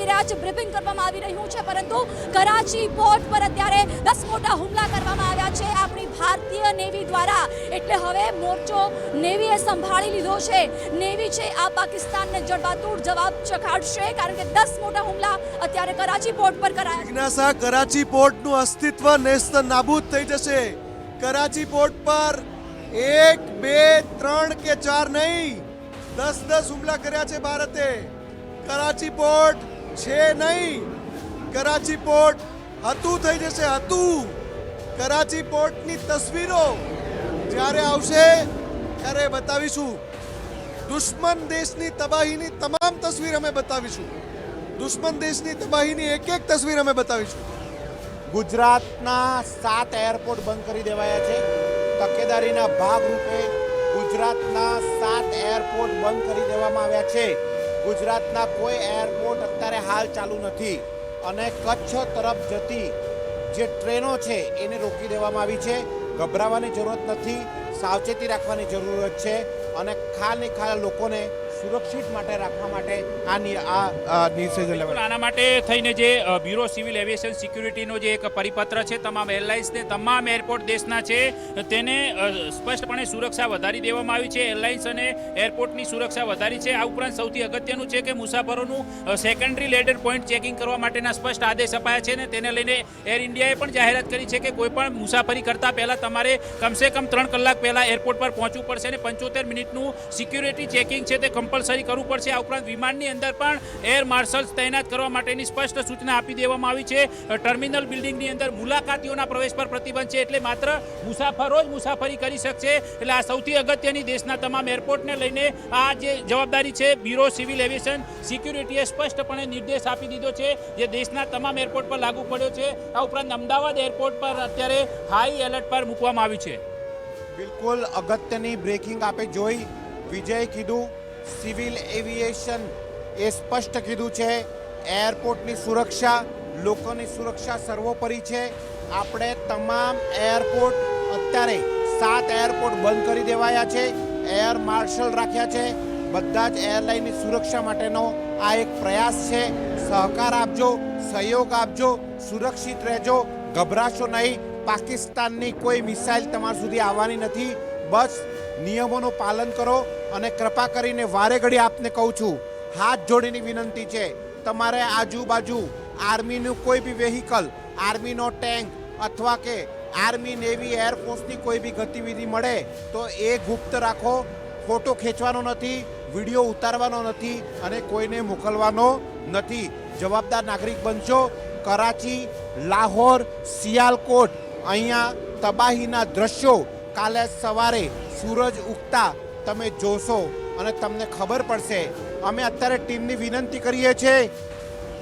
રહ્યા છે, બ્રીફિંગ કરવામાં આવી રહ્યું છે, પરંતુ કરાચી પોર્ટ પર અત્યારે 10 મોટા હુમલા કરવામાં આવ્યા છે આપણી ભારતીય નેવી દ્વારા। એટલે હવે મોરચો નેવીએ સંભાળી લીધો છે। નેવી છે આ પાકિસ્તાનને જડબાતોડ જવાબ ચખાડશે, કારણ કે 10 મોટા હુમલા અત્યારે કરાચી પોર્ટ પર કરાયા છે। જિજ્ઞાસા, કરાચી પોર્ટનું અસ્તિત્વ નેસ્ત નાબૂદ થઈ જશે। કરાચી પોર્ટ પર 1, 2, 3 કે 4 નહીં, 10 હુમલા કર્યા છે ભારતે। કરાચી પોર્ટ છે નહીં, કરાચી પોર્ટ હતું થઈ જશે, હતું। કરાચી પોર્ટની તસવીરો જ્યારે આવશે ત્યારે બતાવીશું। દુશ્મન દેશની તબાહીની તમામ તસવીર અમે બતાવીશું। દુશ્મન દેશની તબાહીની એક એક તસવીર અમે બતાવીશું। ગુજરાતના 7 એરપોર્ટ બંધ કરી દેવાયા છે। તકેદારીના ભાગરૂપે ગુજરાતના 7 એરપોર્ટ બંધ કરી દેવામાં આવ્યા છે। ગુજરાતના કોઈ એરપોર્ટ અત્યારે હાલ ચાલુ નથી અને કચ્છ તરફ જતી જે ટ્રેનો છે એને રોકી દેવામાં આવી છે। ગભરાવાની જરૂરત નથી, સાવચેતી રાખવાની જરૂરત છે અને ખાલી લોકોને સુરક્ષિત માટે રાખવા માટે આ નિર્ણય લેવાયો। આના માટે થઈને જે બ્યુરો સિવિલ એવિએશન સિક્યુરિટીનો જે એક પરિપત્ર છે તમામ એરલાઇન્સને, તમામ એરપોર્ટ દેશના છે તેને સ્પષ્ટપણે સુરક્ષા વધારી દેવામાં આવી છે। એરલાઇન્સ અને એરપોર્ટની સુરક્ષા વધારી છે। આ ઉપરાંત સૌથી અગત્યનું છે કે મુસાફરોનું સેકન્ડરી લેડર પોઈન્ટ ચેકિંગ કરવા માટેના સ્પષ્ટ આદેશ અપાયા છે ને તેને લઈને એર ઇન્ડિયાએ પણ જાહેરાત કરી છે કે કોઈ પણ મુસાફરી કરતા પહેલા તમારે કમસે કમ 3 કલાક પહેલા એરપોર્ટ પર પહોંચવું પડશે અને 75 મિનિટનું સિક્યુરિટી ચેકિંગ છે તે કમ્પલસરી કરવું પડશે। આ ઉપરાંત વિમાનની અંદર પણ એર માર્શલ્સ તૈનાત કરવા માટેની સ્પષ્ટ સૂચના આપી દેવામાં આવી છે। ટર્મિનલ બિલ્ડિંગની અંદર મુલાકાતીઓના પ્રવેશ પર પ્રતિબંધ છે, એટલે માત્ર મુસાફરો જ મુસાફરી કરી શકશે। એટલે આ સૌથી અગત્યની દેશના તમામ એરપોર્ટને લઈને આ જે જવાબદારી છે બ્યુરો સિવિલ એવિએશન સિક્યુરિટીએ સ્પષ્ટપણે નિર્દેશ આપી દીધો છે, જે દેશના તમામ એરપોર્ટ પર લાગુ પડ્યો છે। આ ઉપરાંત અમદાવાદ એરપોર્ટ પર અત્યારે હાઈ એલર્ટ પર મૂકવામાં આવ્યું છે। બિલકુલ અગત્યની બ્રેકિંગ આપે જોઈ વિજય કીધું, સિવિલ એવિએશન એ સ્પષ્ટ કીધું છે એરપોર્ટની સુરક્ષા, લોકોની સુરક્ષા સર્વોપરી છે। આપણે તમામ એરપોર્ટ અત્યારે 7 એરપોર્ટ બંધ કરી દેવાયા છે, એર માર્શલ રાખ્યા છે। બધા જ એરલાઇનની સુરક્ષા માટેનો આ એક પ્રયાસ છે। સહકાર આપજો, સહયોગ આપજો, સુરક્ષિત રહેજો, ગભરાશો નહીં। પાકિસ્તાનની કોઈ મિસાઇલ તમારા સુધી આવવાની નથી। બસ નિયમોનું પાલન કરો અને કૃપા કરીને વારે ઘડી આપને કહું છું, હાથ જોડીની વિનંતી છે, તમારે આજુબાજુ આર્મીનું કોઈ બી વેહિકલ, આર્મીનો ટેન્ક અથવા કે આર્મી, નેવી, એરફોર્સની કોઈ બી ગતિવિધિ મળે તો એ ગુપ્ત રાખો। ફોટો ખેંચવાનો નથી, વિડીયો ઉતારવાનો નથી અને કોઈને મોકલવાનો નથી। જવાબદાર નાગરિક બનશો। કરાચી, લાહોર, સિયાલકોટ અહીંયા તબાહીના દ્રશ્યો કાલે સવારે સૂરજ ઉગતા તમે જોશો અને તમને ખબર પડશે। અમે અત્યારે ટીમની વિનંતી કરીએ છીએ,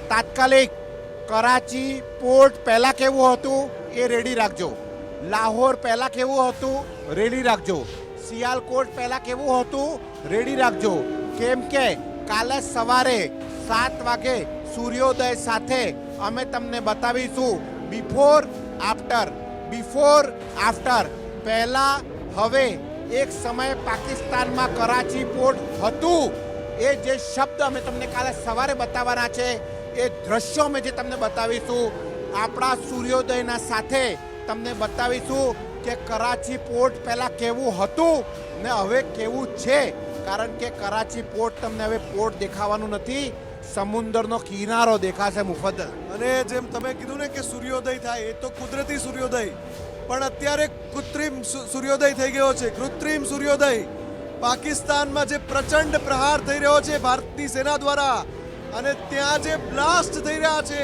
તાત્કાલિક કરાચી પોર્ટ પહેલાં કેવું હતું એ રેડી રાખજો, લાહોર પહેલાં કેવું હતું રેડી રાખજો, સિયાલકોટ પહેલાં કેવું હતું રેડી રાખજો, કેમ કે કાલે સવારે 7 વાગે સૂર્યોદય સાથે અમે તમને બતાવીશું બિફોર આફ્ટર। પહેલાં હવે એક સમયે પાકિસ્તાનમાં કરાચી પોર્ટ હતું, એ જે શબ્દ અમે તમને કાલે સવારે બતાવવાના છે, એ દ્રશ્યો અમે જે તમને બતાવીશું આપણા સૂર્યોદયના સાથે તમને બતાવીશું કે કરાચી પોર્ટ પહેલાં કેવું હતું ને હવે કેવું છે। કારણ કે કરાચી પોર્ટ તમને હવે પોર્ટ દેખાવાનું નથી, સમુદ્રનો કિનારો દેખાશે મુફદ્દલ। અને જેમ તમે કીધું ને કે સૂર્યોદય થાય, એ તો કુદરતી સૂર્યોદય, પણ અત્યારે કૃત્રિમ સૂર્યોદય થઈ ગયો છે। કૃત્રિમ સૂર્યોદય પાકિસ્તાનમાં જે પ્રચંડ પ્રહાર થઈ રહ્યો છે ભારતની સેના દ્વારા, અને ત્યાં જે બ્લાસ્ટ થઈ રહ્યા છે,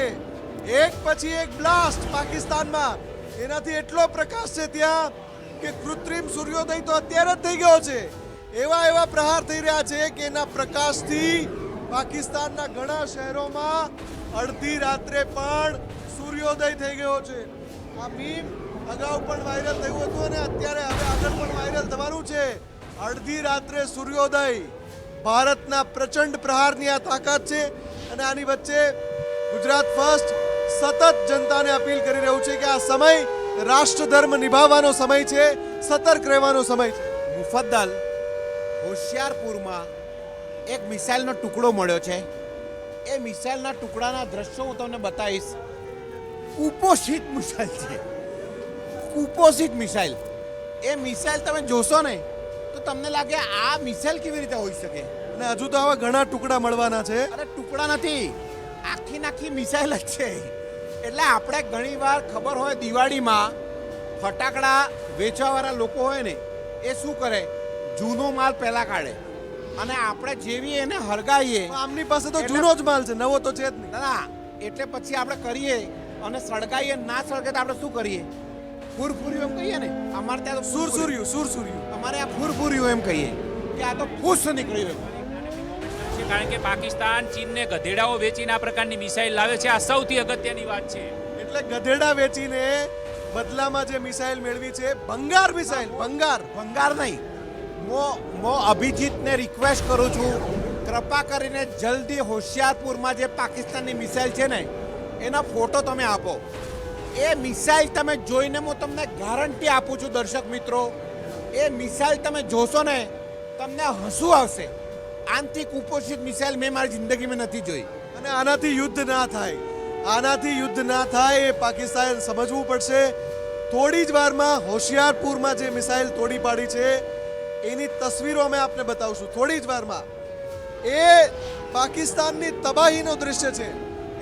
એક પછી એક બ્લાસ્ટ પાકિસ્તાનમાં, એનાથી એટલો પ્રકાશ છે ત્યાં કે કૃત્રિમ સૂર્યોદય તો અત્યારે જ થઈ ગયો છે। એવા પ્રહાર થઈ રહ્યા છે કે એના પ્રકાશથી પાકિસ્તાનના ઘણા શહેરોમાં અડધી રાત્રે પણ સૂર્યોદય થઈ ગયો છે। આ મીમ અગાઉ પણ વાયરલ થયું હતું અને અત્યારે હવે આગળ પણ વાયરલ થવાનું છે। અડધી રાત્રે સૂર્યોદય ભારતના પ્રચંડ પ્રહારની આ તાકાત છે। અને આની વચ્ચે ગુજરાત ફર્સ્ટ સતત જનતાને અપીલ કરી રહ્યું છે કે આ સમય રાષ્ટ્ર ધર્મ નિભાવવાનો સમય છે, સતર્ક રહેવાનો સમય છે। મુફદ્દલ, હોશિયારપુરમાં એક મિસાઇલનો ટુકડો મળ્યો છે એ મિસાઇલના ટુકડાના દ્રશ્યો હું તમને બતાવીશ. કુપોષિત મિસાઇલ છે, કુપોષિત મિસાઇલ. એ મિસાઇલ તમે જોશો ને તો તમને લાગે આ મિસાઇલ કેવી રીતે હોઈ શકે. અને હજુ તો આવા ઘણા ટુકડા મળવાના છે. અરે ટુકડા નથી, આખી મિસાઇલ જ છે. એટલે આપણે ઘણીવાર ખબર હોય દિવાળીમાં ફટાકડા વેચવાવાળા લોકો હોય ને એ શું કરે, જૂનો માલ પહેલા કાઢે અને આપણે જેવી એને હળગાવીએ. આમની પાસે તો જૂનો જ માલ છે, નવો તો છે જ નહીં. ના, એટલે પછી આપણે કરીએ અને સળગાઈએ, ના સળગે તો આપણે શું કરીએ, ફૂરફૂર્યું એમ કહીએ ને. અમારે ત્યાં તો સુરસુર્યું. અમારે આ ફૂરફૂર્યું એમ કહીએ કે આ તો ફૂસ નીકળ્યું એમ. છે કારણ કે પાકિસ્તાન ચીનને ગધેડાઓ વેચીને આ પ્રકારની મિસાઇલ લાવે છે. આ સૌથી અગત્યની વાત છે. એટલે ગધેડા વેચીને બદલામાં જે મિસાઇલ મેળવી છે ભંગાર મિસાઇલ. ભંગાર નહીં. મો અભિજીતને રિક્વેસ્ટ કરું છું, કૃપા કરીને જલ્દી હોશિયારપુરમાં જે પાકિસ્તાનની મિસાઇલ છે ને એના ફોટો તમે આપો. એ મિસાઇલ તમે જોઈને હું તમને ગેરંટી આપું છું દર્શક મિત્રો, એ મિસાઇલ તમે જોશો ને તમને હસવું આવશે. આનથી કુપોષિત મિસાઇલ મેં મારી જિંદગીમાં નથી જોઈ. અને આનાથી યુદ્ધ ના થાય એ પાકિસ્તાન સમજવું પડશે. થોડી જ વારમાં હોશિયારપુરમાં જે મિસાઇલ તોડી પાડી છે એની તસવીરો અમે આપને બતાવશું થોડી જ વારમાં. એ પાકિસ્તાનની તબાહીનો દૃશ્ય છે.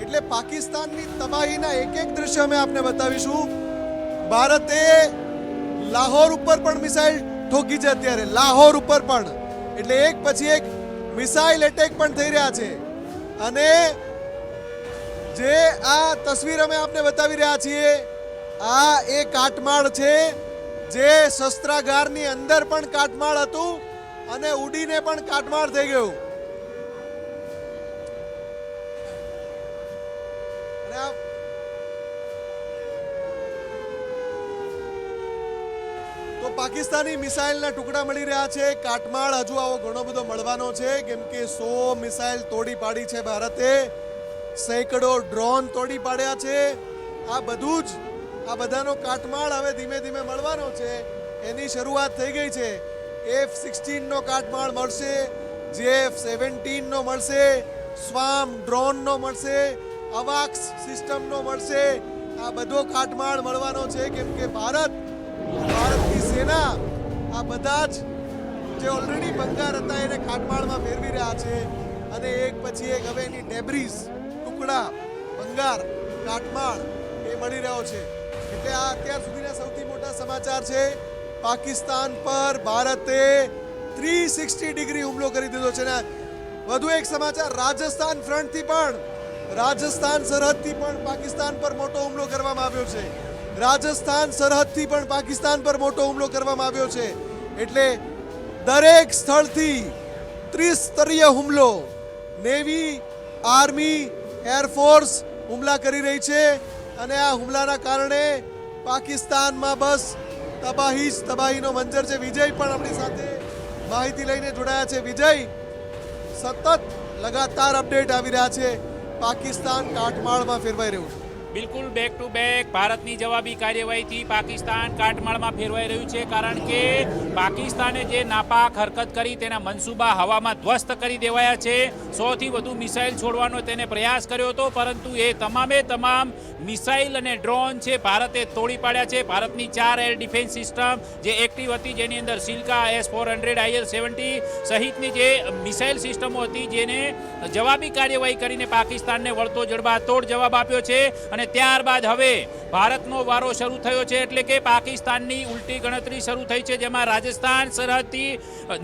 એટલે પાકિસ્તાનની તબાહીના એક દૃશ્ય અમે આપને બતાવીશું. ભારતે લાહોર ઉપર પણ મિસાઇલ ઠોકી છે અત્યારે, લાહોર ઉપર પણ. એટલે એક પછી એક મિસાઇલ એટેક પણ થઈ રહ્યા છે. અને જે આ તસવીર અમે આપને બતાવી રહ્યા છીએ આ એ કાટમાળ છે જે શસ્ત્રાગારની અંદર પણ કાટમાળ હતું અને ઉડીને પણ કાટમાળ થઈ ગયું. અને આ તો પાકિસ્તાની મિસાઇલના ટુકડા મળી રહ્યા છે. કાટમાળ હજુ આવો ઘણો બધો મળવાનો છે, કેમ કે 100 મિસાઇલ તોડી પાડી છે ભારતે, સેંકડો ડ્રોન તોડી પાડ્યા છે. આ બધું જ આ બધાનો કાટમાળ હવે ધીમે ધીમે મળવાનો છે. એની શરૂઆત થઈ ગઈ છે. F-16 નો કાટમાળ મળશે, JF-17 નો મળશે, સ્વામ ડ્રોન નો મળશે, અવાક્સ સિસ્ટમ નો મળશે. આ બધો કાટમાળ મળવાનો છે, કેમ કે ભારતની સેના આ બધા જ જે ઓલરેડી ભંગાર હતા એને કાટમાળમાં ફેરવી રહ્યા છે. અને એક પછી એક હવે એની ડેબ્રીઝ, ટુકડા, ભંગાર, કાટમાળ એ મળી રહ્યો છે. એટલે આ અત્યાર સુધીના સૌથી મોટા સમાચાર છે. પાકિસ્તાન પર ભારતે 360 ડિગ્રી હુમલો કરી દીધો છે. ને વધુ એક સમાચાર, રાજસ્થાન ફ્રન્ટથી પણ, રાજસ્થાન સરહદથી પણ પાકિસ્તાન પર મોટો હુમલો કરવામાં આવ્યો છે. રાજસ્થાન સરહદથી પણ પાકિસ્તાન પર મોટો હુમલો કરવામાં આવ્યો છે. એટલે દરેક સ્થળથી ત્રિસ્તરીય હુમલો, નેવી, આર્મી, એરફોર્સ હુમલા કરી રહી છે. અને આ હુમલાના કારણે પાકિસ્તાનમાં બસ તબાહી જ તબાહીનો મંજર છે. વિજય પણ આપણી સાથે માહિતી લઈને જોડાયા છે. વિજય, સતત લગાતાર અપડેટ આવી રહ્યા છે, પાકિસ્તાન કાટમાળમાં ફેરવાઈ રહ્યું છે. બિલકુલ બેક ટુ બેક ભારતની જવાબી કાર્યવાહીથી પાકિસ્તાન કાટમાળમાં ફેરવાઈ રહ્યું છે. કારણ કે પાકિસ્તાને જે નાપાક હરકત કરી તેના મનસૂબા હવામાં ધ્વસ્ત કરી દેવાયા છે. 100થી વધુ મિસાઇલ છોડવાનો તેને પ્રયાસ કર્યો હતો, પરંતુ એ તમામે તમામ મિસાઇલ અને ડ્રોન છે ભારતે તોડી પાડ્યા છે. ભારતની 4 એર ડિફેન્સ સિસ્ટમ જે એક્ટિવ હતી, જેની અંદર સિલ્કા, S-400, IL-70 સહિતની જે મિસાઇલ સિસ્ટમો હતી, જેને જવાબી કાર્યવાહી કરીને પાકિસ્તાનને વળતો જડબાતોડ જવાબ આપ્યો છે. અને ત્યારબાદ હવે ભારતનો વારો શરૂ થયો છે. એટલે કે પાકિસ્તાનની ઉલટી ગણતરી શરૂ થઈ છે, જેમાં રાજસ્થાન સરહદથી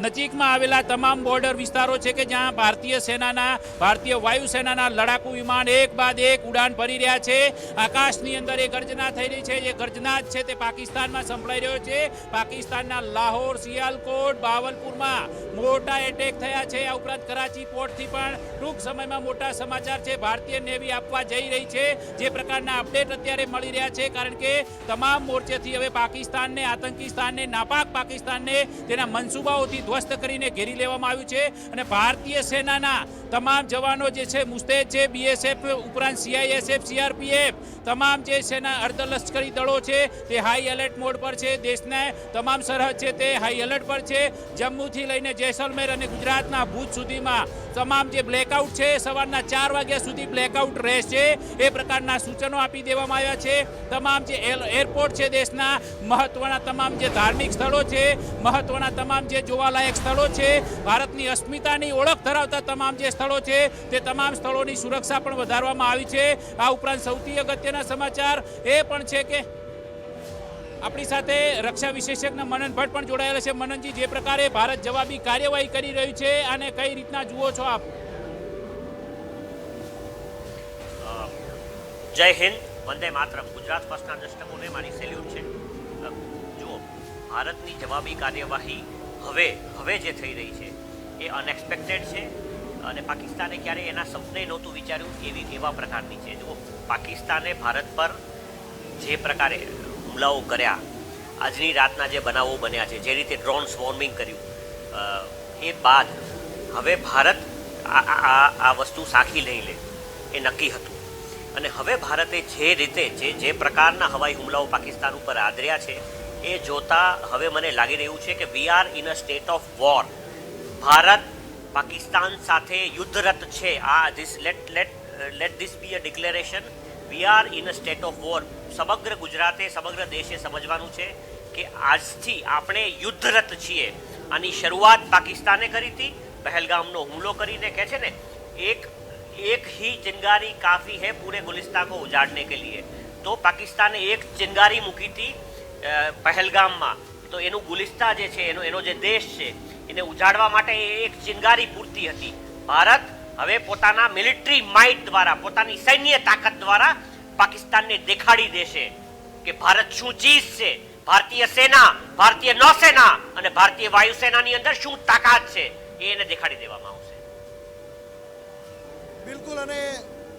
નજીકમાં આવેલા તમામ બોર્ડર વિસ્તારો છે કે જ્યાં ભારતીય વાયુસેનાના લડાકુ વિમાન એક બાદ એક ઉડાન ભરી રહ્યા છે. આકાશની અંદર એ ગર્જના થઈ રહી છે. જે ગર્જના છે તે પાકિસ્તાનમાં સંભળાઈ રહ્યો છે. પાકિસ્તાનના લાહોર, સિયાલકોટ, બાવલપુરમાં મોટા એટેક થયા છે. આ ઉપરાંત કરાચી પોર્ટથી પણ ટૂંક સમયમાં મોટા સમાચાર છે ભારતીય નેવી આપવા જઈ રહી છે. જે પ્રકારના અપડેટ અત્યારે મળી રહ્યા છે, કારણ કે તમામ મોરચેથી હવે પાકિસ્તાનને, આતંકિસ્તાનને, નાપાક પાકિસ્તાનને તેના મનસૂબાઓથી ધ્વસ્ત કરીને ઘેરી લેવામાં આવ્યું છે. અને ભારતીય સેનાના તમામ જવાનો જે છે મુસ્તેદ છે. BSF ઉપરાંત CISF, CRPF તમામ જે સેના અર્ધલશ્કરી દળો છે તે હાઈ એલર્ટ મોડ પર છે. દેશના તમામ સરહદ છે તે હાઈ એલર્ટ પર છે. જમ્મુથી લઈને જેસલમેર અને ગુજરાતના ભુજ સુધીમાં તમામ જે બ્લેકઆઉટ છે સવારના 4 વાગ્યા સુધી બ્લેકઆઉટ રહેશે એ પ્રકારના સૂચનો આપી દેવામાં આવ્યા છે. તમામ જે એરપોર્ટ છે દેશના મહત્વના તમામ જે ધાર્મિક સ્થળો છે, મહત્વના તમામ જે જોવાલાયક સ્થળો છે, ભારતની અસ્મિતાની ઓળખ ધરાવતા તમામ જે સ્થળો છે તે તમામ સ્થળોની સુરક્ષા પણ વધારવામાં આવી છે. આ ઉપરાંત સૌથી અગત્યના સમાચાર એ પણ છે કે આપણી સાથે રક્ષા વિશેષજ્ઞ મનન ભટ્ટ પણ જોડાયેલા છે. મનનજી, જે પ્રકારે ભારત જવાબી કાર્યવાહી કરી રહ્યું છે અને કઈ રીતના જુઓ છો આપ? જય હિન્દ, વંદે માતરમ. ગુજરાત ફર્સ્ટના દર્શકોને મારી સેલ્યુટ છે. જુઓ, ભારતની જવાબી કાર્યવાહી હવે જે થઈ રહી છે એ અનએક્સપેક્ટેડ છે અને પાકિસ્તાને ક્યારેય એના સપને નહોતું વિચાર્યું એવા પ્રકારની છે. જુઓ, પાકિસ્તાને ભારત પર જે પ્રકારે હુમલાઓ કર્યા, આજની રાતના જે બનાવો બન્યા છે, જે રીતે ડ્રોન સ્વોર્મિંગ કર્યું, એ બાદ હવે ભારત આ વસ્તુ સાખી નહીં લે એ નક્કી હતું. અને હવે ભારતે જે રીતે જે પ્રકારના હવાઈ હુમલાઓ પાકિસ્તાન ઉપર આદર્યા છે એ જોતા હવે મને લાગી રહ્યું છે કે we are in a state of war. Bharat Pakistan સાથે યુદ્ધરત છે. Let this be a declaration. We are in a state of war. સમગ્ર ગુજરાતે, સમગ્ર દેશે સમજવાનું છે કે આજથી આપણે યુદ્ધરત છીએ. આની શરૂઆત પાકિસ્તાને કરી હતી પહેલગામનો હુમલો કરીને. કહે છે ને, एक ही चिंगारी काफ़ी है पूरे गुलिस्तान को उजाड़ने के लिए. तो પાકિસ્તાને એક ચિંગારી મૂકી હતી પહેલગામમાં, તો એનું ગુલિસ્તા જે છે, એનો જે દેશ છે એને ઉજાડવા માટે એક ચિંગારી પૂરતી હતી. ભારત હવે પોતાના મિલિટરી માઇટ દ્વારા, પોતાની સૈન્ય તાકાત દ્વારા પાકિસ્તાનને દેખાડી દેશે કે ભારત શું ચીજ છે. ભારતીય સેના, ભારતીય નૌસેના અને ભારતીય વાયુસેનાની અંદર શું તાકાત છે એ એને દેખાડી દેવામાં આવશે. બિલકુલ, અને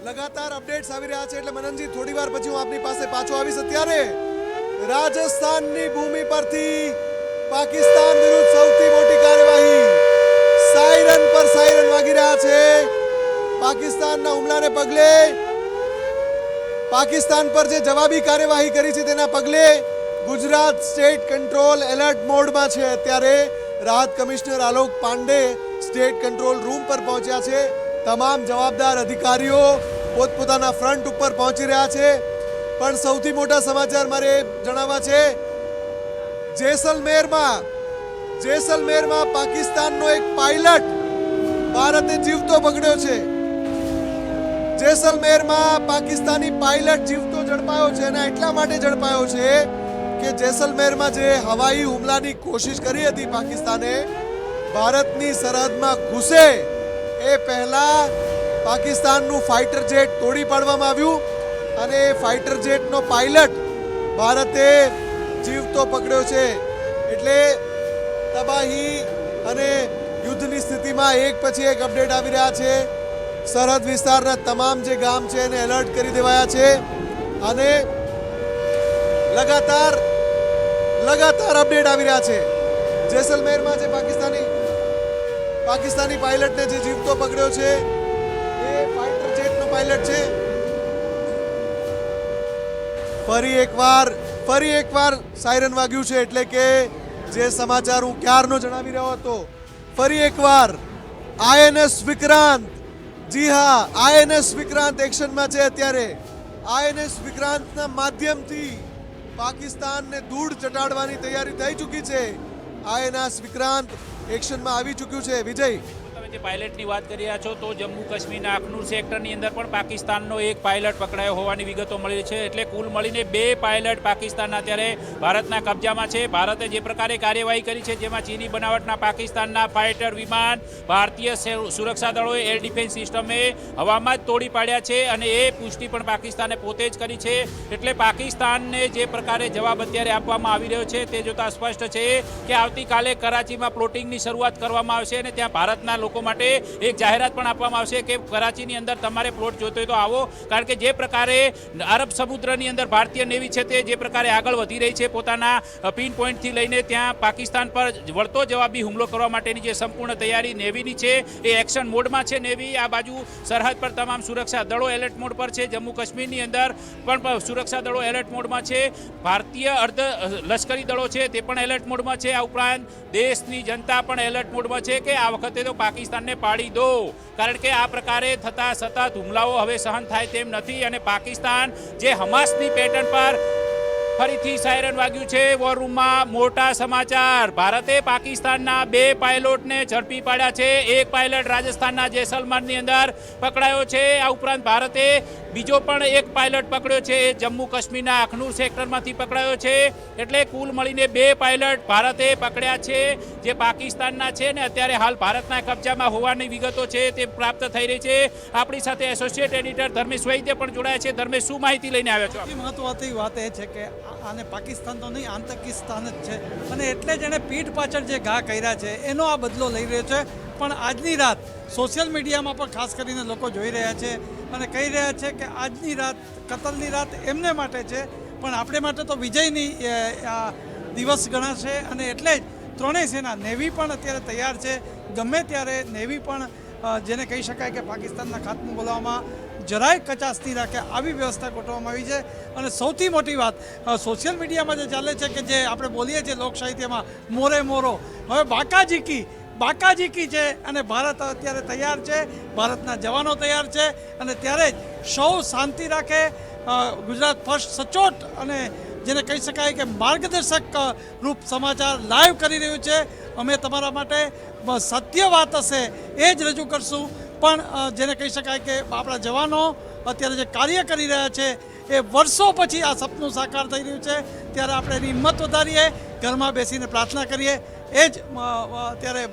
લગાતાર અપડેટ્સ આવી રહ્યા છે એટલે મનનજી થોડી વાર પછી હું આપની પાસે પાછો આવીશ. અત્યારે રાજસ્થાનની ભૂમિ પરથી પાકિસ્તાન વિરુદ્ધ સૌથી મોટી કાર્યવાહી. સાયરન પર સાયરન વાગી રહ્યા છે. પાકિસ્તાનના હુમલાને પગલે, પાકિસ્તાન પર જે જવાબી કાર્યવાહી કરી છે તેના પગલે ગુજરાત સ્ટેટ કંટ્રોલ એલર્ટ મોડમાં છે. અત્યારે રાહત commissioner Alok Pandey state control room પર પહોંચ્યા છે. તમામ જવાબદાર અધિકારીઓ પોતપોતાના ફ્રન્ટ ઉપર પહોંચી રહ્યા છે. પણ સૌથી મોટા સમાચાર મારે જણાવવા છે, જેસલમેરમાં પાકિસ્તાનનો એક પાયલટ ભારતે જીવતો પકડ્યો છે. જેસલમેરમાં પાકિસ્તાની પાયલટ જીવતો ઝડપાયો છે અને એટલા માટે ઝડપાયો છે કે જેસલમેરમાં જે હવાઈ હુમલાની કોશિશ કરી હતી પાકિસ્તાને ભારતની સરહદમાં ઘૂસે એ પહેલા પાકિસ્તાનનું ફાઇટર જેટ તોડી પાડવામાં આવ્યું અને એ ફાઇટર જેટનો પાયલટ ભારતે જીવતો પકડ્યો છે. એટલે તબાહી અને યુદ્ધની સ્થિતિમાં એક પછી એક અપડેટ આવી રહ્યા છે. સરહદ વિસ્તારના તમામ જે ગામ છે એને એલર્ટ કરી દેવાયા છે અને લગાતાર અપડેટ આવી રહ્યા છે. જેસલમેરમાં જે પાકિસ્તાની પાયલટને જે જીવતો પકડ્યો છે એ ફાઇટર જેટનો પાયલટ છે. ફરી એકવાર સાયરન વાગ્યું છે એટલે કે જે સમાચાર હું ક્યારનો જણાવી રહ્યો હતો, ફરી એકવાર INS વિક્રાંત, જી હા, INS વિક્રાંત એક્શનમાં છે. અત્યારે INS વિક્રાંતના માધ્યમથી પાકિસ્તાનને ધૂળ ચટાડવાની તૈયારી થઈ ચૂકી છે. INS વિક્રાંત એક્શનમાં આવી ચૂક્યું છે. વિજય, તમે જે પાયલટની વાત કરી રહ્યા છો, તો જમ્મુ કાશ્મીરના અખનૂર સેક્ટરની અંદર પણ પાકિસ્તાનનો એક પાયલટ પકડાયો હોવાની વિગતો મળી છે. એટલે કુલ મળીને 2 પાયલટ પાકિસ્તાનના અત્યારે ભારતના કબજામાં છે. ભારતે જે પ્રકારે કાર્યવાહી કરી છે, જેમાં ચીની બનાવટના પાકિસ્તાનના ફાઇટર વિમાન ભારતીય સુરક્ષા દળોએ એર ડિફેન્સ સિસ્ટમે હવામાં જ તોડી પાડ્યા છે અને એ પુષ્ટિ પણ પાકિસ્તાને પોતે જ કરી છે. એટલે પાકિસ્તાનને જે પ્રકારે જવાબ અત્યારે આપવામાં આવી રહ્યો છે તે જોતા સ્પષ્ટ છે કે આવતીકાલે કરાચીમાં પ્લોટિંગની શરૂઆત કરવામાં આવશે અને ત્યાં ભારતના લોકો લોકો માટે એક જાહેરાત પણ આપવામાં આવશે કે કરાચીની અંદર તમારે પ્લોટ જોતો હોય તો આવો, કારણ કે જે પ્રકારે અરબ સમુદ્રની અંદર ભારતીય નેવી છે તે જે પ્રકારે આગળ વધી રહી છે પોતાના પિન પોઈન્ટથી લઈને ત્યાં પાકિસ્તાન પર વળતો જવાબી હુમલો કરવા માટેની જે સંપૂર્ણ તૈયારી નેવીની છે એ એક્શન મોડમાં છે નેવી. આ બાજુ સરહદ પર તમામ સુરક્ષા દળો એલર્ટ મોડ પર છે. જમ્મુ કાશ્મીરની અંદર પણ સુરક્ષા દળો એલર્ટ મોડમાં છે. ભારતીય અર્ધ લશ્કરી દળો છે તે પણ એલર્ટ મોડમાં છે. આ ઉપરાંત દેશની જનતા પણ એલર્ટ મોડમાં છે કે આ વખતે તો પાકિસ્તાનને પાડી દો, કારણ કે આ પ્રકારે થતા સતત હુમલાઓ હવે સહન થાય તેમ નથી. અને પાકિસ્તાન જે હમાસની પેટર્ન પર ફરીથી સાયરન વાગ્યું છે. વોર રૂમમાં મોટા સમાચાર. ભારતે પાકિસ્તાનના 2 પાયલોટને ઝડપી પાડ્યા છે. એક પાયલટ રાજસ્થાનના જેસલમરની અંદર પકડાયો છે. આ ઉપરાંત ભારતે બીજો પણ એક પાયલટ પકડ્યો છે. એ જમ્મુ કાશ્મીરના અખનૂર સેક્ટરમાંથી પકડાયો છે. એટલે કુલ મળીને 2 પાયલટ ભારતે પકડ્યા છે જે પાકિસ્તાનના છે ને અત્યારે હાલ ભારતના કબજામાં હોવાની વિગતો છે તે પ્રાપ્ત થઈ રહી છે. આપણી સાથે એસોસિએટ એડિટર ધર્મેશ વૈદ્ય પણ જોડાયા છે. ધર્મેશ, શું માહિતી લઈને આવ્યા છો? સૌથી મહત્વની વાત એ છે કે આને પાકિસ્તાન તો નહીં, આતંકિસ્તાન જ છે, અને એટલે જ એણે પીઠ પાછળ જે ઘા કર્યા છે એનો આ બદલો લઈ રહ્યો છે. પણ આજની રાત સોશિયલ મીડિયામાં પણ ખાસ કરીને લોકો જોઈ રહ્યા છે અને કહી રહ્યા છે કે આજની રાત કતલની રાત એમને માટે છે, પણ આપણે માટે તો વિજયની દિવસ ગણાશે. અને એટલે જ ત્રણેય સેના, નેવી પણ અત્યારે તૈયાર છે. ગમે ત્યારે નેવી પણ જેને કહી શકાય કે પાકિસ્તાનના ખાત્મું બોલાવવામાં જરાય કચાશ નહીં રાખે આવી વ્યવસ્થા ગોઠવવામાં આવી છે. અને સૌથી મોટી વાત સોશિયલ મીડિયામાં જે ચાલે છે કે જે આપણે બોલીએ છીએ લોક સાહિત્યમાં મોરે મોરો, હવે બાકાજીકી છે. અને ભારત અત્યારે તૈયાર છે, ભારતના જવાનો તૈયાર છે. અને ત્યારે જ સૌ શાંતિ રાખે. ગુજરાત ફર્સ્ટ સચોટ અને જેને કહી શકાય કે માર્ગદર્શક રૂપ સમાચાર લાઈવ કરી રહ્યું છે. અમે તમારા માટે સત્ય વાત હશે એ જ રજૂ કરશું. પણ જેને કહી શકાય કે આપણા જવાનો અત્યારે જે કાર્ય કરી રહ્યા છે એ વર્ષો પછી આ સપનું સાકાર થઈ રહ્યું છે. ત્યારે આપણે એની હિંમત વધારીએ, ઘરમાં બેસીને પ્રાર્થના કરીએ. એ જ અત્યારે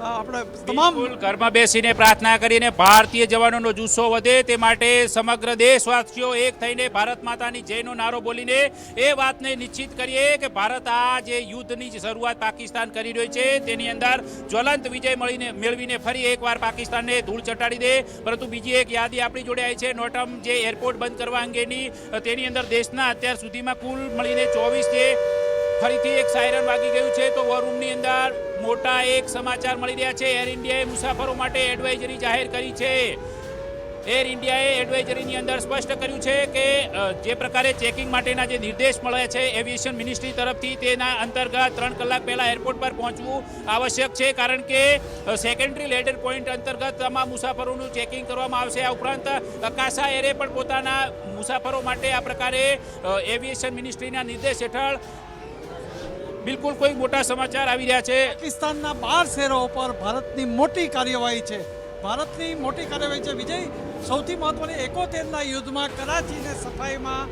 આપણે તમામ ઘરમાં બેસીને પ્રાર્થના કરીને ભારતીય જવાનોનો જુસ્સો વધે તે માટે સમગ્ર દેશવાસીઓ એક થઈને ભારત માતાની જયનો નારો બોલીને એ વાતને નિશ્ચિત કરીએ કે ભારત આ જે યુદ્ધની શરૂઆત પાકિસ્તાન કરી રહ્યું છે તેની અંદર જ્વલંત વિજય મેળવીને ફરી એકવાર પાકિસ્તાનને ધૂળ ચટાડી દે. પરંતુ બીજી એક યાદી આપણી જોડે આવી છે. નોટમ જે એરપોર્ટ બંધ કરવા અંગેની, તેની અંદર દેશના અત્યાર સુધીમાં કુલ મળીને 24 જે ફરીથી એક સાયરન વાગી ગયું છે. તો વોર રૂમની અંદર મોટા એક સમાચાર મળી રહ્યા છે. એર ઇન્ડિયાએ મુસાફરો માટે એડવાઇઝરી જાહેર કરી છે. એર ઇન્ડિયાએ એડવાઇઝરીની અંદર સ્પષ્ટ કર્યું છે કે જે પ્રકારે ચેકિંગ માટેના જે નિર્દેશ મળ્યા છે એવિએશન મિનિસ્ટ્રી તરફથી તેના અંતર્ગત 3 કલાક પહેલાં એરપોર્ટ પર પહોંચવું આવશ્યક છે, કારણ કે સેકન્ડરી લેડર પોઈન્ટ અંતર્ગત તમામ મુસાફરોનું ચેકિંગ કરવામાં આવશે. આ ઉપરાંત અકાશા એરે પણ પોતાના મુસાફરો માટે આ પ્રકારે એવિએશન મિનિસ્ટ્રીના નિર્દેશ હેઠળ બિલકુલ કોઈ મોટા સમાચાર આવી રહ્યા છે. પાકિસ્તાનના 12 શહેરો ઉપર ભારતની મોટી કાર્યવાહી છે. ભારતની મોટી કાર્યવાહી છે. વિજય, સૌથી મહત્વની 71ના યુદ્ધમાં કરાચીને સફાઈમાં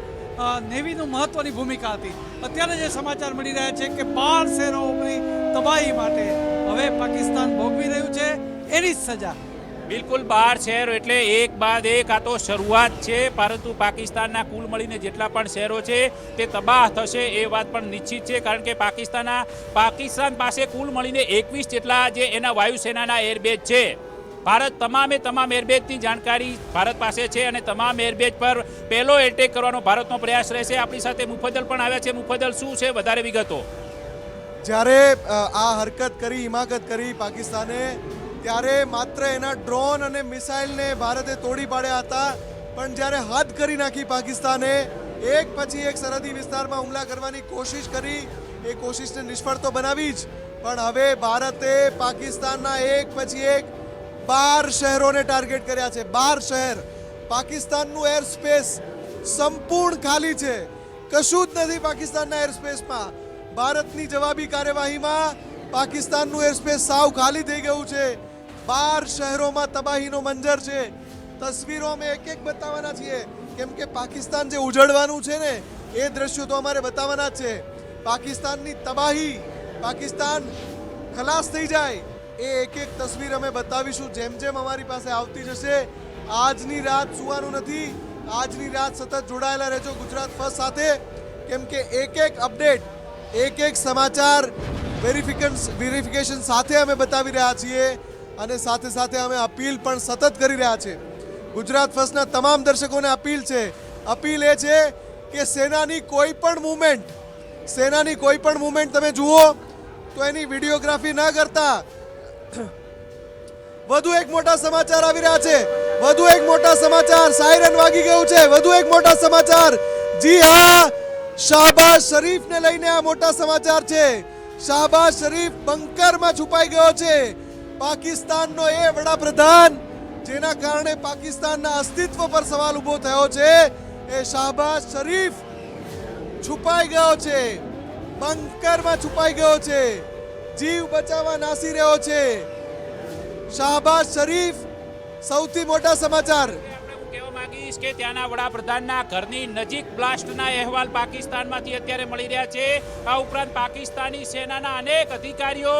નેવીનું મહત્વની ભૂમિકા હતી. અત્યારે જે સમાચાર મળી રહ્યા છે કે 12 શહેરોની તબાહી માટે હવે પાકિસ્તાન ભોગવી રહ્યું છે એની જ સજા. બિલકુલ 12 શહેરો એટલે એક બાદ એક આ તો શરૂઆત છે, પરંતુ પાકિસ્તાનના કુલ મળીને જેટલા પણ શહેરો છે તે તબાહ થશે એ વાત પણ નિશ્ચિત છે. કારણ કે પાકિસ્તાન પાસે કુલ મળીને 21 જેટલા જે એના વાયુસેનાના એરબેઝ છે. ભારત તમામ એરબેઝની જાણકારી ભારત પાસે છે અને તમામ એરબેઝ પર પહેલો એટેક કરવાનો ભારતનો પ્રયાસ રહેશે. આપણી સાથે મુફદ્દલ પણ આવ્યા છે. મુફદ્દલ, શું છે વધારે વિગતો? જ્યારે આ હરકત કરી, હિમાકત કરી પાકિસ્તાને, ત્યારે માત્ર એના ડ્રોન અને મિસાઇલને ભારતે તોડી પાડ્યા હતા. પણ જ્યારે હદ કરી નાખી પાકિસ્તાને, એક પછી એક સરહદી વિસ્તારમાં હુમલા કરવાની કોશિશ કરી, એ કોશિશને નિષ્ફળ તો બનાવી જ, પણ હવે ભારતે પાકિસ્તાનના એક પછી એક 12 શહેરોને ટાર્ગેટ કર્યા છે. 12 શહેર. પાકિસ્તાનનું એર સ્પેસ સંપૂર્ણ ખાલી છે. કશું જ નથી પાકિસ્તાનના એર સ્પેસમાં. ભારતની જવાબી કાર્યવાહીમાં પાકિસ્તાનનું એર સ્પેસ સાવ ખાલી થઈ ગયું છે. 12 શહેરોમાં તબાહીનો મંજર છે. તસવીરો અમે એક બતાવવાના છીએ, કેમ કે પાકિસ્તાન જે ઉજળવાનું છે ને એ દ્રશ્યો તો અમારે બતાવવાના જ છે. પાકિસ્તાનની તબાહી, પાકિસ્તાન ખલાસ થઈ જાય એ એક તસવીર અમે બતાવીશું જેમ જેમ અમારી પાસે આવતી જશે. આજની રાત સુવાનું નથી. આજની રાત સતત જોડાયેલા રહેજો ગુજરાત ફર્સ્ટ સાથે, કેમ કે એક અપડેટ, એક સમાચાર વેરિફિકેશન સાથે અમે બતાવી રહ્યા છીએ. અને સાથે સાથે અમે અપીલ પણ સતત કરી રહ્યા છે. ગુજરાત ફર્સ્ટના તમામ દર્શકોને અપીલ છે. અપીલ એ છે કે સેનાની કોઈ પણ મુવમેન્ટ તમે જુઓ તો એની વિડીયોગ્રાફી ના કરતા. વધુ એક મોટા સમાચાર આવી રહ્યા છે. વધુ એક મોટા સમાચાર. સાયરન વાગી ગયું છે. વધુ એક મોટા સમાચાર. જી હા, શાહબાઝ શરીફને લઈને આ મોટા સમાચાર છે. શાહબાઝ શરીફ બંકરમાં છુપાઈ ગયો છે. પાકિસ્તાનનો એ વડાપ્રધાન જેના કારણે પાકિસ્તાનના અસ્તિત્વ પર સવાલ ઊભો થયો છે, એ શાહબાઝ શરીફ છુપાઈ ગયો છે. બંકરમાં છુપાઈ ગયો છે. જીવ બચાવવા નાસી રહ્યો છે શાહબાઝ શરીફ. સૌથી મોટા સમાચાર. આપણે હું કહેવા માંગીશ કે ત્યાંના વડાપ્રધાનના ઘરની નજીક બ્લાસ્ટના અહેવાલ પાકિસ્તાનમાંથી અત્યારે મળી રહ્યા છે. આ ઉપરાંત પાકિસ્તાની સેનાના અનેક અધિકારીઓ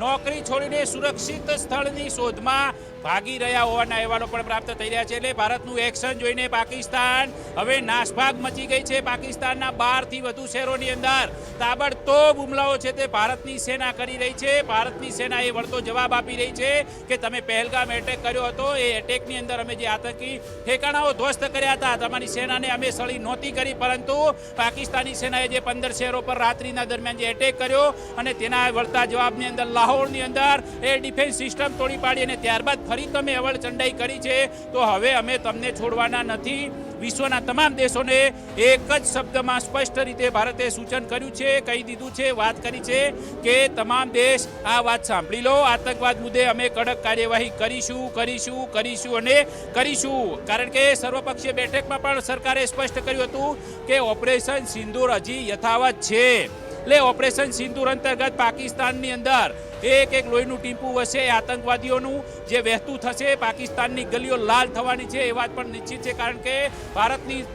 નોકરી છોડીને સુરક્ષિત સ્થળની શોધમાં ભાગી રહ્યા હોવાના અહેવાલો પણ પ્રાપ્ત થઈ રહ્યા છે. એટલે ભારતનું એક્શન જોઈને પાકિસ્તાન હવે નાસભાગ મચી ગઈ છે. પાકિસ્તાનના 12 થી વધુ શહેરોની અંદર તાબડતોબ હુમલાઓ છે તે ભારતની સેના કરી રહી છે. ભારતની સેના એ વળતો જવાબ આપી રહી છે કે તમે પહેલગામ એટેક કર્યો હતો, એ એટેકની અંદર અમે જે આતંકી ઠેકાણાઓ ધ્વસ્ત કર્યા હતા, તમારી સેનાને અમે સળી નહોતી કરી, પરંતુ પાકિસ્તાની સેનાએ જે 15 શહેરો પર રાત્રિના દરમિયાન જે એટેક કર્યો અને તેના વળતા જવાબની અંદર લાહોરની અંદર એ ડિફેન્સ સિસ્ટમ તોડી પાડી અને ત્યારબાદ ફરી તમે અવળચંડાઈ કરી છે, તો હવે અમે તમને છોડવાના નથી. વિશ્વના તમામ દેશોને એક જ શબ્દમાં સ્પષ્ટ રીતે ભારતે સૂચન કર્યું છે, કહી દીધું છે, વાત કરી છે કે તમામ દેશ આ વાત સાંભળી લો, આતંકવાદ મુદ્દે અમે કડક કાર્યવાહી કરીશું અને કરીશું. કારણ કે સર્વપક્ષીય બેઠકમાં પણ સરકારે સ્પષ્ટ કર્યું હતું કે ઓપરેશન સિંદૂર હજી યથાવત છે. એટલે ઓપરેશન સિંદૂર અંતર્ગત પાકિસ્તાનની અંદર એક લોહીનું ટીપું વસે આતંકવાદીઓનું જે વહેતું થશે. પાકિસ્તાનની ગલીઓ લાલ થવાની છે એ વાત પણ નિશ્ચિત છે, કારણ કે ભારતની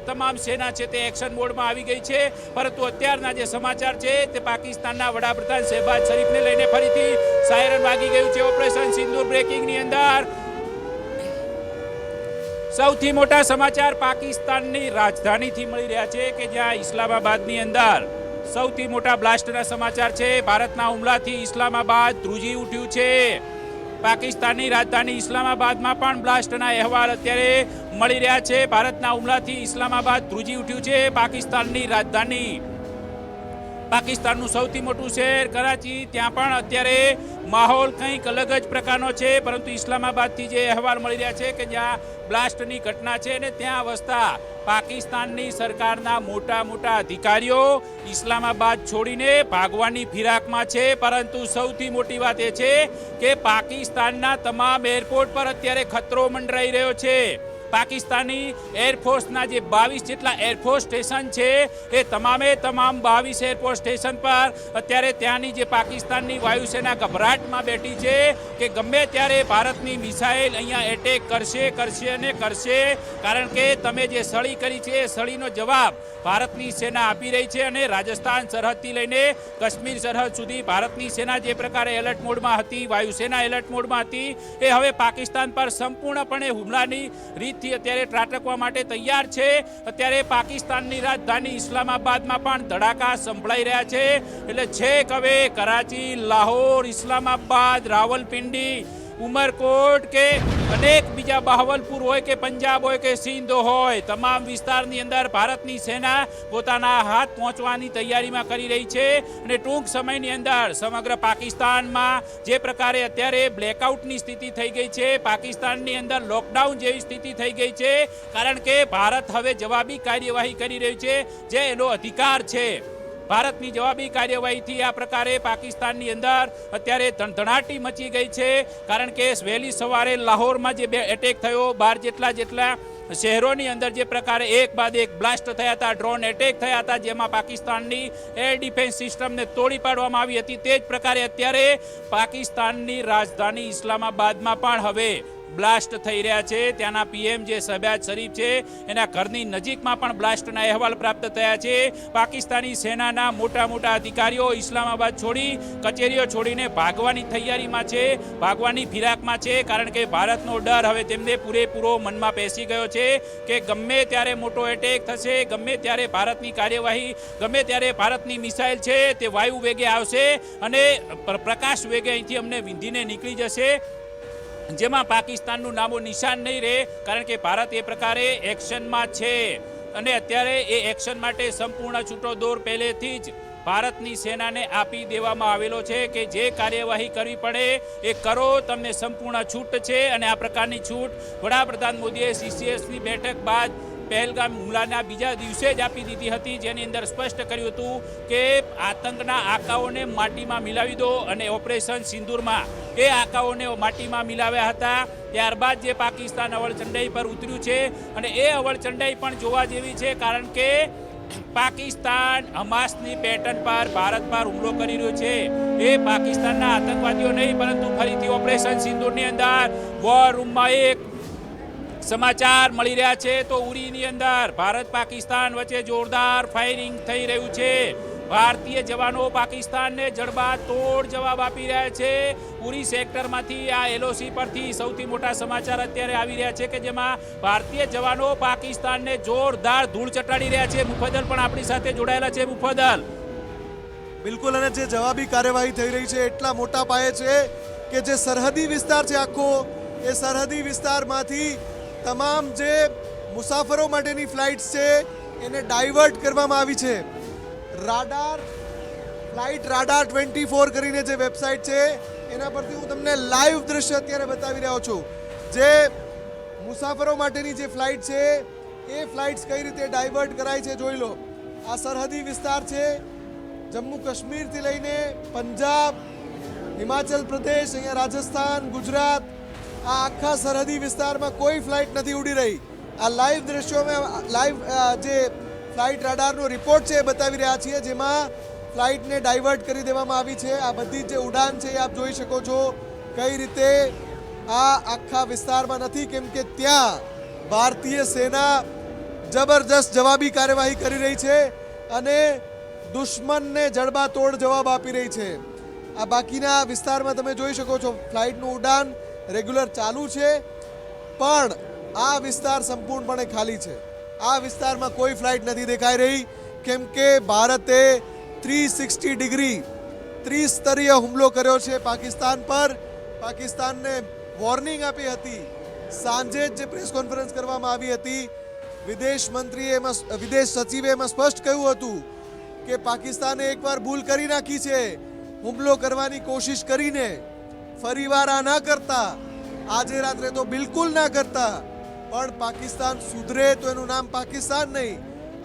તમામ સેના છે તે એક્શન મોડમાં આવી ગઈ છે. પરંતુ અત્યારના જે સમાચાર છે તે પાકિસ્તાનના વડાપ્રધાન શહેબાઝ શરીફને લઈને ફરીથી સાયરન વાગી ગયું છે. ઓપરેશન સિંદૂર બ્રેકિંગની અંદર સૌથી મોટા સમાચાર પાકિસ્તાનની રાજધાનીથી મળી રહ્યા છે કે જ્યાં ઇસ્લામાબાદની અંદર સૌથી મોટા બ્લાસ્ટના સમાચાર છે. ભારતના હુમલાથી ઇસ્લામાબાદ ધ્રુજી ઉઠ્યું છે. પાકિસ્તાનની રાજધાની ઇસ્લામાબાદમાં પણ બ્લાસ્ટના અહેવાલ અત્યારે મળી રહ્યા છે. ભારતના હુમલાથી ઇસ્લામાબાદ ધ્રુજી ઉઠ્યું છે. પાકિસ્તાનની રાજધાની, પાકિસ્તાનનું સૌથી મોટું શહેર કરાચી, ત્યાં પણ અત્યારે માહોલ કંઈક અલગ જ પ્રકારનો છે. પરંતુ ઇસ્લામાબાદથી જે અહેવાલ મળી રહ્યા છે કે જ્યાં બ્લાસ્ટની ઘટના છે અને ત્યાં વસતા પાકિસ્તાનની સરકારના મોટા અધિકારીઓ ઇસ્લામાબાદ છોડીને ભાગવાની ફિરાકમાં છે. પરંતુ સૌથી મોટી વાત એ છે કે પાકિસ્તાનના તમામ એરપોર્ટ પર અત્યારે ખતરો મંડરાઈ રહ્યો છે. પાકિસ્તાની એરફોર્સના જે 22 જેટલા એરફોર્સ સ્ટેશન છે એ તમામ 22 એરફોર્સ સ્ટેશન પર અત્યારે ત્યાંની જે પાકિસ્તાનની વાયુસેના ગભરાટમાં બેઠી છે કે ગમે ત્યારે ભારતની મિસાઇલ અહીંયા એટેક કરશે. કારણ કે તમે જે સળી કરી છે એ સળીનો જવાબ ભારતની સેના આપી રહી છે. અને રાજસ્થાન સરહદથી લઈને કાશ્મીર સરહદ સુધી ભારતની સેના જે પ્રકારે એલર્ટ મોડમાં હતી, વાયુસેના એલર્ટ મોડમાં હતી, એ હવે પાકિસ્તાન પર સંપૂર્ણપણે હુમલાની રીતથી અત્યારે ત્રાટકવા માટે તૈયાર છે. અત્યારે પાકિસ્તાનની રાજધાની ઇસ્લામાબાદમાં પણ ધડાકા સંભળાઈ રહ્યા છે. એટલે છેક હવે કરાચી, લાહોર, ઇસ્લામાબાદ, રાવલપિંડી, ઉમરકોટ કે અનેક બીજા બહાવલપુર હોય કે પંજાબ હોય કે સિંધ હોય, તમામ વિસ્તારની અંદર ભારતની સેના પોતાના હાથ પહોંચવાની તૈયારીમાં કરી રહી છે. અને ટૂંક સમયની અંદર સમગ્ર પાકિસ્તાનમાં જે પ્રકારે અત્યારે બ્લેકઆઉટની સ્થિતિ થઈ ગઈ છે, પાકિસ્તાનની અંદર લોકડાઉન જેવી સ્થિતિ થઈ ગઈ છે, કારણ કે ભારત હવે જવાબી કાર્યવાહી કરી રહ્યું છે, જે એનો અધિકાર છે. ભારતની જવાબી કાર્યવાહીથી આ પ્રકારે પાકિસ્તાનની અંદર અત્યારે ધણધણાટી મચી ગઈ છે. કારણ કે વહેલી સવારે લાહોરમાં જે એટેક થયો, 12 જેટલા શહેરોની અંદર જે પ્રકારે એક બાદ એક બ્લાસ્ટ થયા હતા, ડ્રોન એટેક થયા હતા, જેમાં પાકિસ્તાનની એર ડિફેન્સ સિસ્ટમને તોડી પાડવામાં આવી હતી, તે જ પ્રકારે અત્યારે પાકિસ્તાનની રાજધાની ઇસ્લામાબાદમાં પણ હવે બ્લાસ્ટ થઈ રહ્યા છે. ત્યાંના પીએમ જે શહેબાઝ શરીફ છે એના ઘરની નજીકમાં પણ બ્લાસ્ટના અહેવાલ પ્રાપ્ત થયા છે. પાકિસ્તાની સેનાના મોટા અધિકારીઓ ઇસ્લામાબાદ છોડી, કચેરીઓ છોડીને ભાગવાની તૈયારીમાં છે, ભાગવાની ફિરાકમાં છે. કારણ કે ભારતનો ડર હવે તેમને પૂરેપૂરો મનમાં બેસી ગયો છે કે ગમે ત્યારે મોટો એટેક થશે, ગમે ત્યારે ભારતની કાર્યવાહી, ગમે ત્યારે ભારતની મિસાઇલ છે તે વાયુ વેગે આવશે અને પ્રકાશ વેગે અહીંથી અમને વિંધીને નીકળી જશે. જેમાં પાકિસ્તાનનું નામો નિશાન નહીં રહે, કારણ કે ભારત એ પ્રકારે એક્શનમાં છે અને અત્યારે એ એક્શન માટે સંપૂર્ણ છૂટો દોર પહેલેથી જ ભારતની સેનાને આપી દેવામાં આવેલો છે કે જે કાર્યવાહી કરવી પડે એ કરો, તમને સંપૂર્ણ છૂટ છે. અને આ પ્રકારની છૂટ વડાપ્રધાન મોદીએ CCSની બેઠક બાદ પહેલગામ હુમલાના બીજા દિવસે જ આપી દીધી હતી, જેની અંદર સ્પષ્ટ કર્યું હતું કે આતંકના આકાઓને માટીમાં મિલાવી દો. અને ઓપરેશન સિંદૂરમાં એ આકાઓને માટીમાં મિલાવ્યા હતા. ત્યારબાદ જે પાકિસ્તાન અવળચંડાઈ પર ઉતર્યું છે અને એ અવળચંડાઈ પણ જોવા જેવી છે, કારણ કે પાકિસ્તાન હમાસની પેટર્ન પર ભારત પર હુમલો કરી રહ્યું છે. એ પાકિસ્તાનના આતંકવાદીઓ નહીં, પરંતુ ફરીથી ઓપરેશન સિંદૂરની અંદર વોર રૂમમાં એક સમાચાર મળી રહ્યા છે તો ઉરીની અંદર ભારત પાકિસ્તાન વચ્ચે જોરદાર ફાયરિંગ થઈ રહ્યું છે. ભારતીય જવાનો પાકિસ્તાનને જડબાતોડ જવાબ આપી રહ્યા છે. ઉરી સેક્ટરમાંથી આ LOC પરથી સૌથી મોટા સમાચાર અત્યારે આવી રહ્યા છે કે જેમાં ભારતીય જવાનો પાકિસ્તાનને જોરદાર ધૂળ ચટાડી રહ્યા છે. મુફદ્દલ પણ આપણી સાથે જોડાયેલા છે. મુફદ્દલ. બિલકુલ, અને જે જવાબી કાર્યવાહી થઈ રહી છે એટલા મોટા પાયે છે કે જે સરહદી વિસ્તાર છે આખો, એ સરહદી વિસ્તારમાંથી તમામ જે મુસાફરો માટેની ફ્લાઇટ્સ છે એને ડાયવર્ટ કરવામાં આવી છે. ફ્લાઇટ રાડાર 24 કરીને જે વેબસાઇટ છે એના પરથી હું તમને લાઈવ દ્રશ્ય અત્યારે બતાવી રહ્યો છું. જે મુસાફરો માટેની જે ફ્લાઇટ છે એ ફ્લાઇટ્સ કઈ રીતે ડાયવર્ટ કરાય છે જોઈ લો. આ સરહદી વિસ્તાર છે, જમ્મુ કાશ્મીરથી લઈને પંજાબ, હિમાચલ પ્રદેશ, અહીંયા રાજસ્થાન, ગુજરાત, આ આખા સરહદી વિસ્તારમાં કોઈ ફ્લાઇટ નથી ઉડી રહી. આ લાઈવ દ્રશ્યોમાં લાઈવ જે ફ્લાઇટ રાડારનો રિપોર્ટ છે એ બતાવી રહ્યા છીએ, જેમાં ફ્લાઇટને ડાયવર્ટ કરી દેવામાં આવી છે. આ બધી જે ઉડાન છે એ આપ જોઈ શકો છો કઈ રીતે આ આખા વિસ્તારમાં નથી, કેમ કે ત્યાં ભારતીય સેના જબરજસ્ત જવાબી કાર્યવાહી કરી રહી છે અને દુશ્મનને જડબાતોડ જવાબ આપી રહી છે. આ બાકીના વિસ્તારમાં તમે જોઈ શકો છો ફ્લાઇટનું ઉડાન રેગ્યુલર ચાલુ છે, પણ આ વિસ્તાર સંપૂર્ણપણે ખાલી છે. આ વિસ્તારમાં કોઈ ફ્લાઇટ નથી દેખાઈ રહી, કેમ કે ભારતે 360 ડિગ્રી ત્રિસ્તરીય હુમલો કર્યો છે પાકિસ્તાન પર. પાકિસ્તાનને વોર્નિંગ આપી હતી. સાંજે જ જે પ્રેસ કોન્ફરન્સ કરવામાં આવી હતી, વિદેશ સચિવે એમાં સ્પષ્ટ કહ્યું હતું કે પાકિસ્તાને એકવાર ભૂલ કરી નાખી છે, હુમલો કરવાની કોશિશ કરીને. ફરીવાર આ ના કરતા, આજે રાત્રે તો બિલકુલ ના કરતા. પણ પાકિસ્તાન સુધરે તો એનું નામ પાકિસ્તાન નહીં,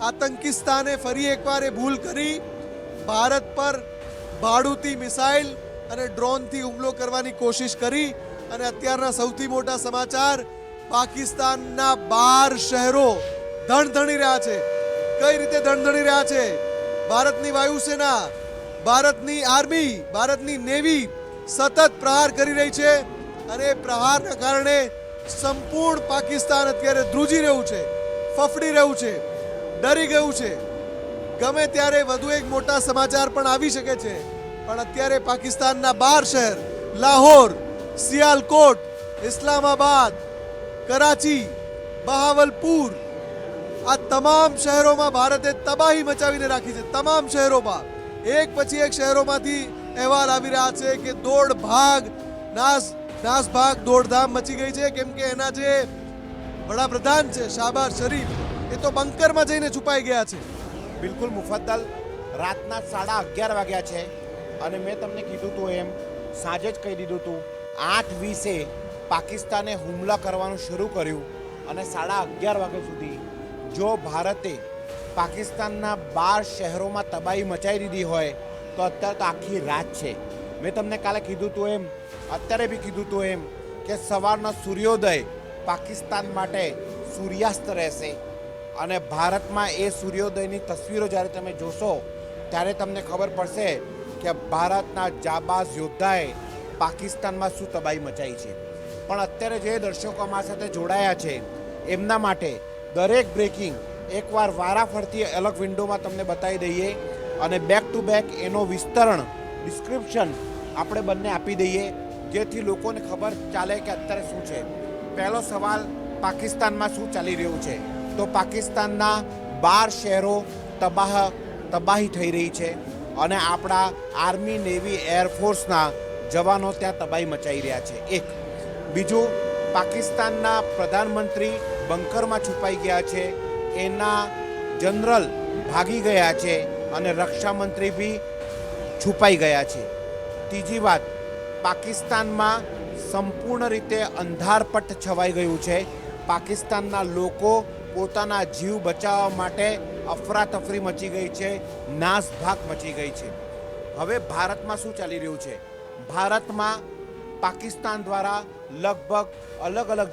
આતંકિસ્તાને ફરી એકવાર એ ભૂલ કરી. ભારત પર ભાડુતી મિસાઇલ અને ડ્રોનથી હુમલો કરવાની કોશિશ કરી. અને અત્યારના સૌથી મોટા સમાચાર, પાકિસ્તાનના 12 શહેરો ધણધણી રહ્યા છે. કઈ રીતે ધણધણી રહ્યા છે? ભારતની વાયુસેના, ભારતની આર્મી, ભારતની નેવી સતત પ્રહાર કરી રહી છે અને પ્રહારના કારણે સંપૂર્ણ પાકિસ્તાન અત્યારે ધ્રુજી રહ્યું છે, ફફડી રહ્યું છે, ડરી ગયું છે. ગમે ત્યારે વધુ એક મોટા સમાચાર પણ આવી શકે છે, પણ અત્યારે પાકિસ્તાનના 12 શહેર, લાહોર, સિયાલકોટ, ઇસ્લામાબાદ, કરાચી, બહાવલપુર, આ તમામ શહેરોમાં ભારતે તબાહી મચાવીને રાખી છે. તમામ શહેરોમાં એક પછી એક શહેરોમાંથી અહેવાલ આવી રહ્યા છે કે દોડ ભાગ, નાસભાગ, દોડધામ મચી ગઈ છે, કેમ કે એના જે વડાપ્રધાન છે શાહબાઝ શરીફ, એ તો બંકરમાં જઈને છુપાઈ ગયા છે. બિલકુલ મુફદ્દલ, રાતના 11:30 વાગ્યા છે અને મેં તમને કીધું હતું એમ સાંજે જ કહી દીધું હતું 8:20 પાકિસ્તાને હુમલા કરવાનું શરૂ કર્યું અને 11:30 વાગ્યા સુધી જો ભારતે પાકિસ્તાનના 12 શહેરોમાં તબાહી મચાવી દીધી હોય તો અત્યારે તો આખી રાત છે. મેં તમને કાલે કીધું હતું એમ, અત્યારે બી કીધું હતું એમ કે સવારનો સૂર્યોદય પાકિસ્તાન માટે સૂર્યાસ્ત રહેશે અને ભારતમાં એ સૂર્યોદયની તસવીરો જ્યારે તમે જોશો ત્યારે તમને ખબર પડશે કે ભારતના જાબાઝ યોદ્ધાએ પાકિસ્તાનમાં શું તબાહી મચાવી છે. પણ અત્યારે જે દર્શકો અમારા સાથે જોડાયા છે એમના માટે દરેક બ્રેકિંગ એકવાર વારાફરતી અલગ વિન્ડોમાં તમને બતાવી દઈએ અને બેક ટુ બેક એનો વિસ્તરણ ડિસ્ક્રિપ્શન આપણે બંને આપી દઈએ, જેથી લોકોને ખબર ચાલે કે અત્યારે શું છે. પહેલો સવાલ, પાકિસ્તાનમાં શું ચાલી રહ્યું છે? તો પાકિસ્તાનના 12 શહેરો તબાહી થઈ રહી છે અને આપણા આર્મી, નેવી, એરફોર્સના જવાનો ત્યાં તબાહી મચાવી રહ્યા છે. એક બીજું, પાકિસ્તાનના પ્રધાનમંત્રી બંકરમાં છુપાઈ ગયા છે, એના જનરલ ભાગી ગયા છે અને રક્ષા મંત્રી બી છુપાઈ ગયા છે. ત્રીજી વાત, પાકિસ્તાનમાં સંપૂર્ણ રીતે અંધારપટ છવાઈ ગયું છે. પાકિસ્તાનના લોકો પોતાના જીવ બચાવવા માટે અફરાતફરી મચી ગઈ છે, નાસભાગ મચી ગઈ છે. હવે ભારતમાં શું ચાલી રહ્યું છે? ભારતમાં પાકિસ્તાન દ્વારા લગભગ અલગ અલગ